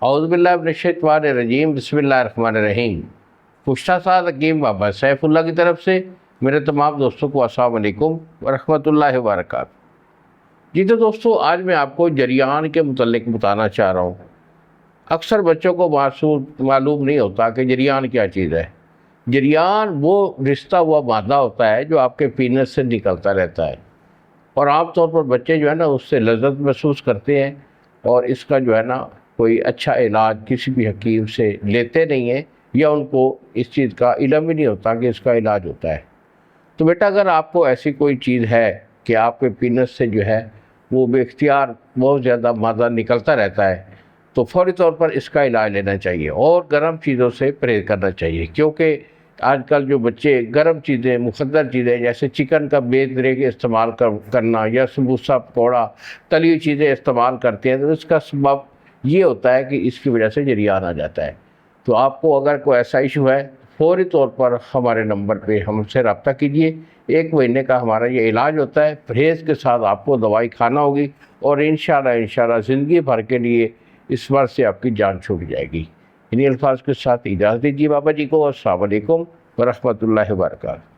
اعوذ باللہ من الشیطان الرجیم، بسم اللہ الرحمن الرحیم۔ پشتا سعد حکیم بابا سیف اللہ کی طرف سے میرے تمام دوستوں کو السلام علیکم ورحمۃ اللہ وبرکاتہ۔ جی تو دوستو، آج میں آپ کو جریان کے متعلق بتانا چاہ رہا ہوں۔ اکثر بچوں کو معلوم نہیں ہوتا کہ جریان کیا چیز ہے۔ جریان وہ رشتہ ہوا مادہ ہوتا ہے جو آپ کے پینس سے نکلتا رہتا ہے، اور عام طور پر بچے جو ہے نا اس سے لذت محسوس کرتے ہیں، اور اس کا جو ہے نا کوئی اچھا علاج کسی بھی حکیم سے لیتے نہیں ہیں، یا ان کو اس چیز کا علم ہی نہیں ہوتا کہ اس کا علاج ہوتا ہے۔ تو بیٹا، اگر آپ کو ایسی کوئی چیز ہے کہ آپ کے پینس سے جو ہے وہ بے اختیار بہت زیادہ مادہ نکلتا رہتا ہے، تو فوری طور پر اس کا علاج لینا چاہیے اور گرم چیزوں سے پرہیز کرنا چاہیے، کیونکہ آج کل جو بچے گرم چیزیں، مخدر چیزیں جیسے چکن کا بے طریقے استعمال کرنا یا سموسہ پکوڑا تلی ہوئی چیزیں استعمال کرتے ہیں، تو اس کا سبب یہ ہوتا ہے کہ اس کی وجہ سے جریان آ جاتا ہے۔ تو آپ کو اگر کوئی ایسا ایشو ہے، فوری طور پر ہمارے نمبر پہ ہم سے رابطہ کیجیے۔ 1 مہینے کا ہمارا یہ علاج ہوتا ہے، پرہیز کے ساتھ آپ کو دوائی کھانا ہوگی، اور انشاءاللہ زندگی بھر کے لیے اس بار سے آپ کی جان چھوٹ جائے گی۔ انہی الفاظ کے ساتھ اجازت دیجیے بابا جی کو۔ السلام علیکم ورحمۃ اللہ وبرکاتہ۔